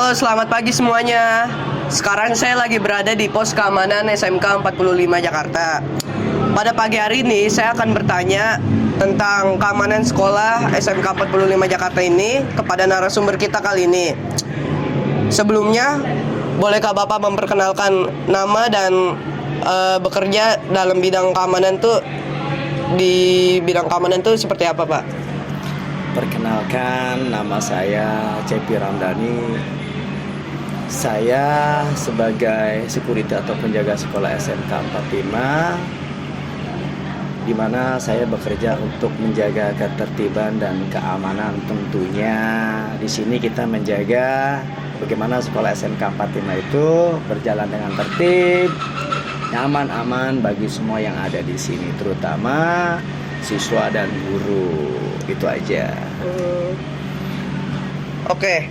Halo, selamat pagi semuanya. Sekarang saya lagi berada di pos keamanan SMK 45 Jakarta. Pada pagi hari ini saya akan bertanya tentang keamanan sekolah SMK 45 Jakarta ini kepada narasumber kita kali ini. Sebelumnya, bolehkah Bapak memperkenalkan nama dan bekerja dalam bidang keamanan tuh di bidang keamanan tuh seperti apa, Pak? Perkenalkan, nama saya Cepi Ramdhani. Saya sebagai security atau penjaga sekolah SMK 45, di mana saya bekerja untuk menjaga ketertiban dan keamanan tentunya. Di sini kita menjaga bagaimana sekolah SMK 45 itu berjalan dengan tertib, nyaman-aman bagi semua yang ada di sini, terutama siswa dan guru. Itu aja. Oke.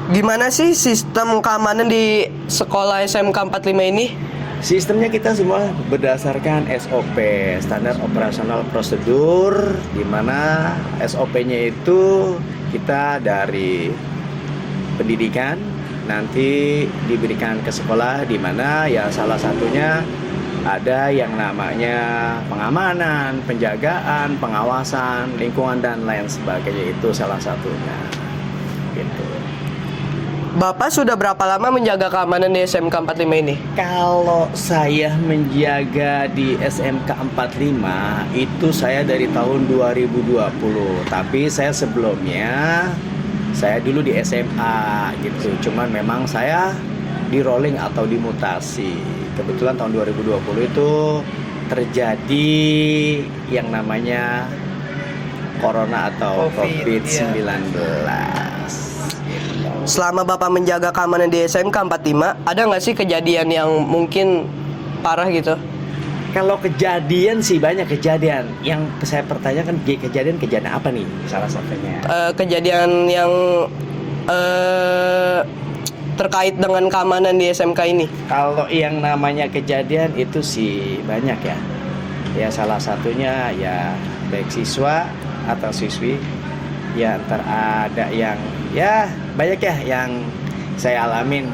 Gimana sih sistem keamanan di sekolah SMK 45 ini? Sistemnya kita semua berdasarkan SOP, standar operasional prosedur, di mana SOP-nya itu kita dari pendidikan nanti diberikan ke sekolah, di mana ya salah satunya ada yang namanya pengamanan, penjagaan, pengawasan, lingkungan dan lain sebagainya, itu salah satunya. Gitu. Bapak sudah berapa lama menjaga keamanan di SMK 45 ini? Kalau saya menjaga di SMK 45 itu saya dari tahun 2020. Tapi saya sebelumnya saya dulu di SMA gitu. Cuman memang saya di rolling atau dimutasi. Kebetulan tahun 2020 itu terjadi yang namanya Corona atau COVID-19. Selama Bapak menjaga keamanan di SMK 45, ada nggak sih kejadian yang mungkin parah gitu? Kalau kejadian sih banyak kejadian. Yang saya pertanyakan kejadian apa nih salah satunya? Kejadian yang terkait dengan keamanan di SMK ini. Kalau yang namanya kejadian itu sih banyak ya. Ya salah satunya ya baik siswa atau siswi ya ntar ada yang ya banyak ya yang saya alamin.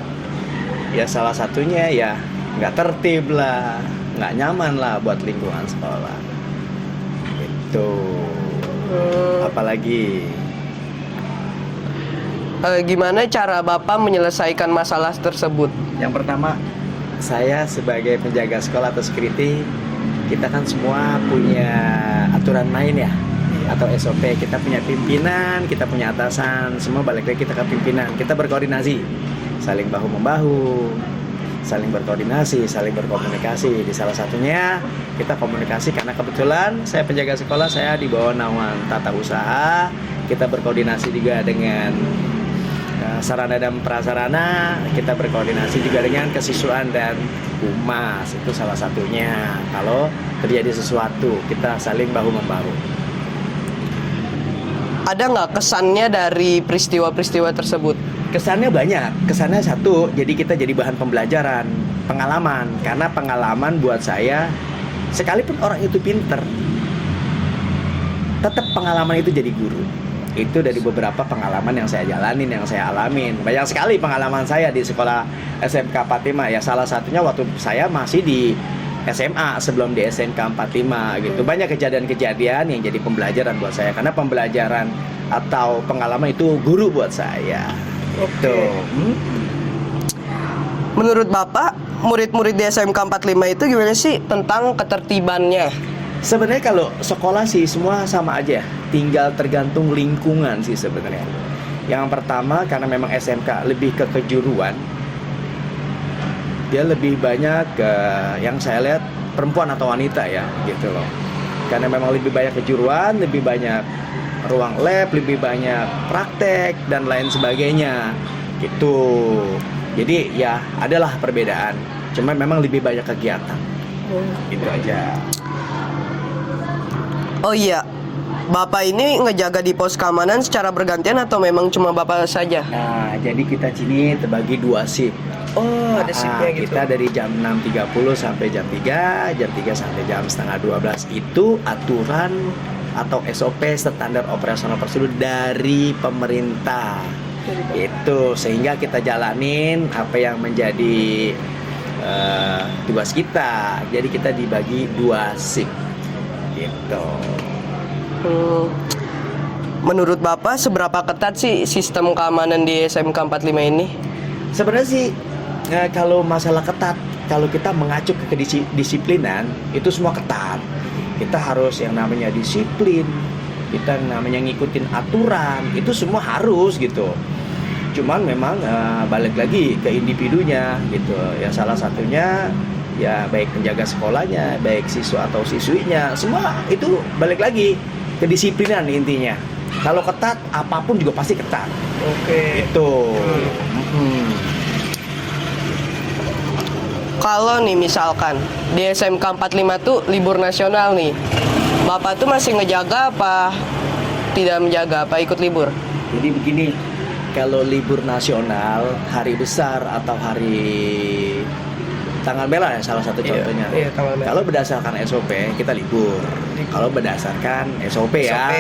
Ya salah satunya ya nggak tertib lah, nggak nyaman lah buat lingkungan sekolah. Itu. Apalagi gimana cara Bapak menyelesaikan masalah tersebut? yang pertama, saya sebagai penjaga sekolah atau security, kita kan semua punya aturan main ya, atau SOP. Kita punya pimpinan, kita punya atasan, semua balik lagi kita ke pimpinan. Kita berkoordinasi, saling bahu-membahu, saling berkoordinasi, saling berkomunikasi. Di salah satunya kita komunikasi karena kebetulan saya penjaga sekolah, saya di bawah naungan tata usaha. Kita berkoordinasi juga dengan sarana dan prasarana, kita berkoordinasi juga dengan kesiswaan dan humas. Itu salah satunya. Kalau terjadi sesuatu, kita saling bahu-membahu. Ada nggak kesannya dari peristiwa-peristiwa tersebut? Kesannya banyak. Kesannya satu, jadi kita jadi bahan pembelajaran, pengalaman. Karena pengalaman buat saya, sekalipun orang itu pinter, tetap pengalaman itu jadi guru. Itu dari beberapa pengalaman yang saya jalanin, yang saya alamin. Banyak sekali pengalaman saya di sekolah SMK 45. Ya salah satunya waktu saya masih di SMA sebelum di SMK 45 gitu. Banyak kejadian-kejadian yang jadi pembelajaran buat saya. Karena pembelajaran atau pengalaman itu guru buat saya. Gitu. Menurut Bapak, murid-murid di SMK 45 itu gimana sih tentang ketertibannya? Sebenarnya kalau sekolah sih semua sama aja, tinggal tergantung lingkungan sih sebenarnya. Yang pertama, karena memang SMK lebih ke kejuruan, dia lebih banyak ke yang saya lihat perempuan atau wanita ya gitu loh. Karena memang lebih banyak kejuruan, lebih banyak ruang lab, lebih banyak praktek dan lain sebagainya gitu. Jadi ya adalah perbedaan, cuma memang lebih banyak kegiatan. Itu aja. Oh iya, Bapak ini ngejaga di pos keamanan secara bergantian atau memang cuma Bapak saja? Nah, jadi kita sini terbagi 2 shift. Oh, ada shiftnya gitu. Kita dari jam 6.30 sampai jam 3, jam 3 sampai jam setengah 12. Itu aturan atau SOP, standar operasional prosedur dari pemerintah. Itu sehingga kita jalanin apa yang menjadi tugas kita. Jadi kita dibagi 2 shift gitu. Menurut Bapak seberapa ketat sih sistem keamanan di SMK 45 ini? Sebenarnya sih kalau masalah ketat, kalau kita mengacu ke kedisiplinan itu semua ketat. Kita harus yang namanya disiplin, kita namanya ngikutin aturan, itu semua harus gitu. Cuman memang balik lagi ke individunya gitu. Ya salah satunya ya baik penjaga sekolahnya, baik siswa atau siswinya, semua itu balik lagi kedisiplinan intinya. Kalau ketat, apapun juga pasti ketat. Oke. Itu. Kalau nih misalkan di SMK 45 tuh libur nasional nih, Bapak tuh masih ngejaga apa tidak menjaga, apa ikut libur? Jadi begini, kalau libur nasional, hari besar atau hari tanggal merah ya salah satu contohnya. Iya, tanggal merah. Kalau berdasarkan SOP kita libur. Kalau berdasarkan SOP ya.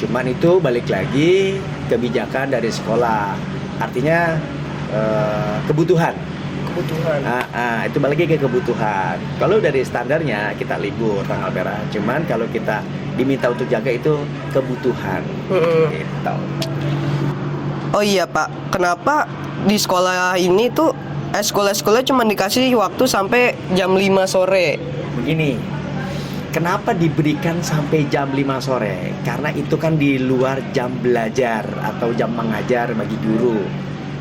Cuman itu balik lagi kebijakan dari sekolah. Artinya kebutuhan. Itu balik lagi ke kebutuhan. Kalau dari standarnya kita libur tanggal merah. Cuman kalau kita diminta untuk jaga itu kebutuhan. Gitu. Oh iya Pak, kenapa di sekolah ini tuh sekolah-sekolah cuma dikasih waktu sampai jam 5 sore? Begini, kenapa diberikan sampai jam 5 sore? Karena itu kan di luar jam belajar atau jam mengajar bagi guru.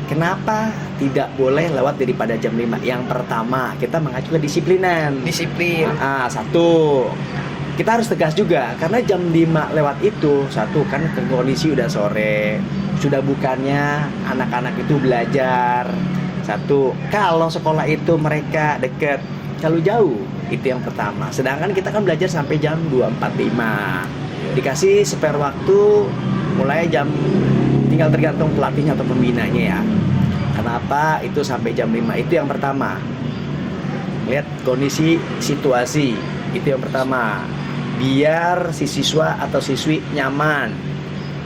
Kenapa tidak boleh lewat daripada jam 5? Yang pertama, kita mengacu ke disiplinan. Disiplin. Satu, kita harus tegas juga. Karena jam 5 lewat itu, satu, kan kondisi udah sore. Sudah bukannya anak-anak itu belajar. Satu, kalau sekolah itu mereka dekat, kalau jauh, itu yang pertama. Sedangkan kita kan belajar sampai jam 2.45. Dikasih spare waktu mulai jam, tinggal tergantung pelatihnya atau pembinanya ya. Kenapa itu sampai jam 5? Itu yang pertama. Lihat kondisi situasi, itu yang pertama. Biar si siswa atau siswi nyaman.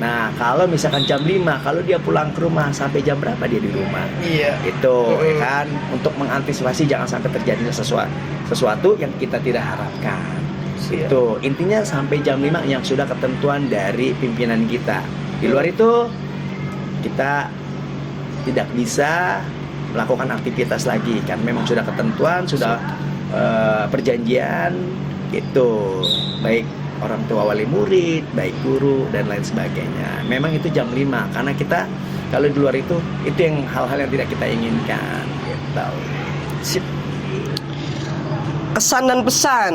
Nah, kalau misalkan jam 5, kalau dia pulang ke rumah, sampai jam berapa dia di rumah? Iya. Itu ya kan, untuk mengantisipasi jangan sampai terjadinya sesuatu yang kita tidak harapkan. Iya. Itu intinya sampai jam 5 yang sudah ketentuan dari pimpinan kita. Di luar itu kita tidak bisa melakukan aktivitas lagi kan, memang sudah ketentuan, sudah perjanjian gitu. Baik orang tua wali murid, baik guru dan lain sebagainya. Memang itu jam 5 karena kita kalau di luar itu yang hal-hal yang tidak kita inginkan gitu. Sip. Kesan dan pesan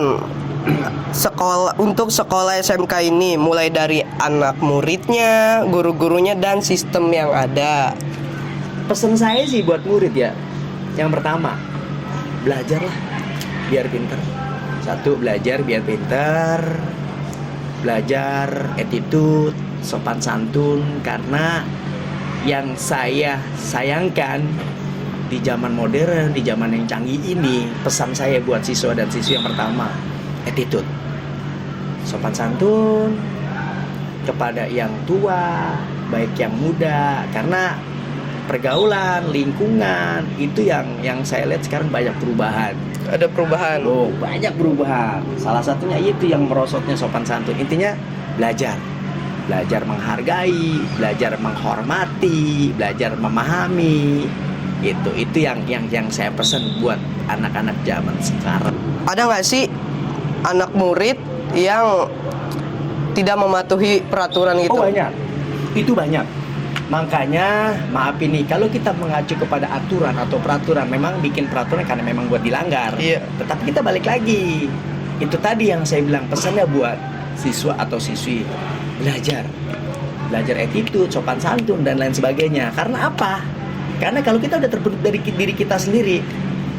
untuk sekolah SMK ini, mulai dari anak muridnya, guru-gurunya dan sistem yang ada. Pesan saya sih buat murid ya, yang pertama, belajarlah biar pinter. Satu, belajar biar pinter. Belajar attitude, sopan santun. Karena yang saya sayangkan di zaman modern, di zaman yang canggih ini, pesan saya buat siswa dan siswi yang pertama, attitude, sopan santun kepada yang tua, baik yang muda. Karena pergaulan, lingkungan itu yang saya lihat sekarang banyak perubahan. Ada perubahan. Oh, banyak perubahan. Salah satunya itu yang merosotnya sopan santun. Intinya belajar menghargai, belajar menghormati, belajar memahami. Itu yang saya pesan buat anak-anak zaman sekarang. Ada nggak sih anak murid yang tidak mematuhi peraturan gitu? Oh, banyak. Itu banyak. Makanya maaf ini, kalau kita mengacu kepada aturan atau peraturan, memang bikin peraturan karena memang buat dilanggar. Iya. Tetapi kita balik lagi, itu tadi yang saya bilang, pesannya buat siswa atau siswi, belajar attitude, sopan santun dan lain sebagainya. Karena apa? Karena kalau kita udah terbentuk dari diri kita sendiri,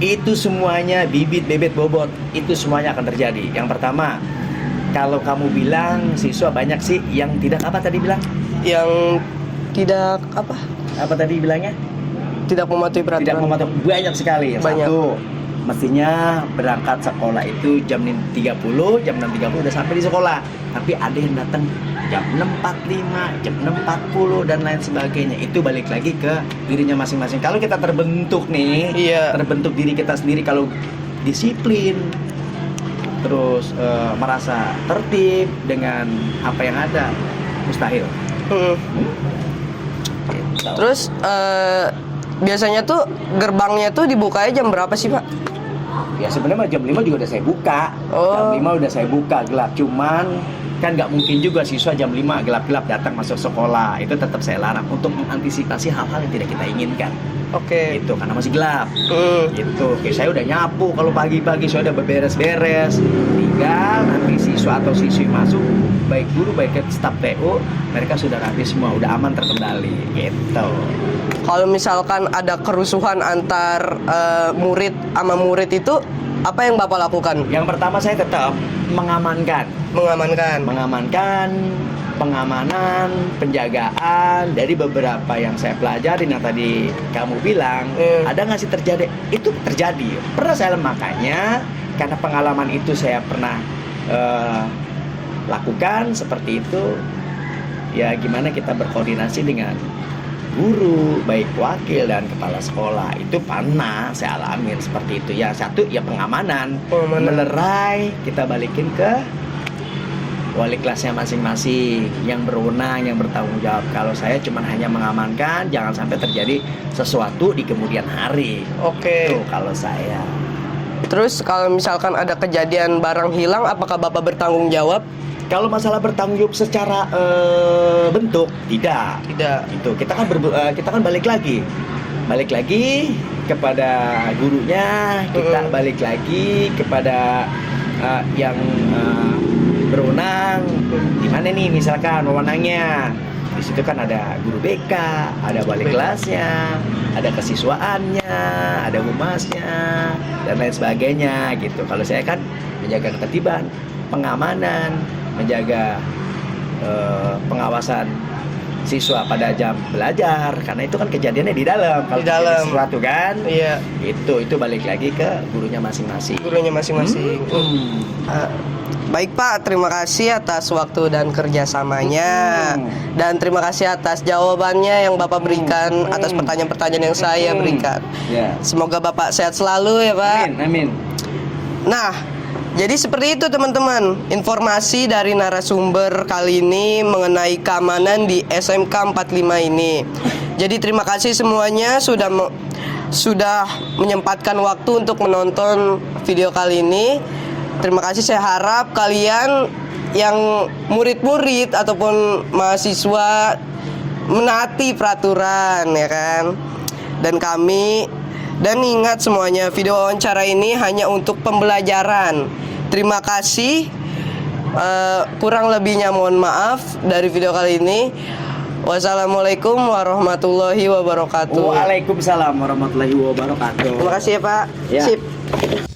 itu semuanya bibit, bebet, bobot, itu semuanya akan terjadi. Yang pertama, kalau kamu bilang siswa banyak sih yang tidak apa tadi bilang? Yang tidak Apa tadi bilangnya? tidak mematuhi peraturan. Tidak mematuhi, banyak sekali. Banyak. Satu, mestinya berangkat sekolah itu jam 30, jam 6.30 udah sampai di sekolah. Tapi ada yang datang jam 6.45, jam 6.40 dan lain sebagainya. Itu balik lagi ke dirinya masing-masing. Kalau kita terbentuk nih, Iya. terbentuk diri kita sendiri kalau disiplin, terus merasa tertib dengan apa yang ada, mustahil. Hmm. Gitu. Terus biasanya tuh gerbangnya tuh dibukanya jam berapa sih, Pak? Ya sebenarnya jam 5 juga udah saya buka. Oh. Jam 5 udah saya buka gelap, cuman kan nggak mungkin juga siswa jam 5 gelap-gelap datang masuk sekolah. Itu tetap saya larang untuk mengantisipasi hal-hal yang tidak kita inginkan. Oke. Gitu, karena masih gelap. Hmm. Gitu. Oke, saya udah nyapu kalau pagi-pagi saya udah beberes-beres. Tinggal nanti siswa atau siswi masuk, baik guru baik staf TU, mereka sudah rapi semua, udah aman terkendali. Gitu. Kalau misalkan ada kerusuhan antar murid sama murid itu, apa yang Bapak lakukan? Yang pertama saya tetap mengamankan Mengamankan. pengamanan, penjagaan dari beberapa yang saya pelajarin yang tadi kamu bilang. Ada nggak sih terjadi? Itu terjadi. Pernah saya makanya karena pengalaman itu saya pernah lakukan seperti itu. Ya gimana kita berkoordinasi dengan guru, baik wakil dan kepala sekolah. Itu pernah saya alamin seperti itu. Yang satu ya pengamanan. Melerai, kita balikin ke wali kelasnya masing-masing yang berwenang, yang bertanggung jawab. Kalau saya cuma hanya mengamankan, jangan sampai terjadi sesuatu di kemudian hari. Oke. Itu kalau saya. Terus kalau misalkan ada kejadian barang hilang, apakah Bapak bertanggung jawab? Kalau masalah bertanggung jawab secara bentuk, tidak. Tidak. Itu kita kan balik lagi kepada gurunya, kita balik lagi kepada yang berwenang. Di mana nih misalkan wewenangnya? Di situ kan ada guru BK, ada wali kelasnya, ada kesiswaannya, ada humasnya dan lain sebagainya gitu. Kalau saya kan menjaga ketertiban, pengamanan, menjaga pengawasan siswa pada jam belajar, karena itu kan kejadiannya di dalam. Kalau Di dalam. terjadi sesuatu kan, Iya. itu balik lagi ke gurunya masing-masing. Gurunya masing-masing. Baik Pak, terima kasih atas waktu dan kerjasamanya. Dan terima kasih atas jawabannya yang Bapak berikan atas pertanyaan-pertanyaan yang saya berikan. Ya. Semoga Bapak sehat selalu ya Pak. Amin. Nah, jadi seperti itu teman-teman, informasi dari narasumber kali ini mengenai keamanan di SMK 45 ini. Jadi terima kasih semuanya sudah menyempatkan waktu untuk menonton video kali ini. Terima kasih, saya harap kalian yang murid-murid ataupun mahasiswa menaati peraturan ya kan. Dan ingat semuanya, video wawancara ini hanya untuk pembelajaran. Terima kasih. Kurang lebihnya mohon maaf dari video kali ini. Wassalamualaikum warahmatullahi wabarakatuh. Waalaikumsalam warahmatullahi wabarakatuh. Terima kasih ya Pak. Ya. Sip.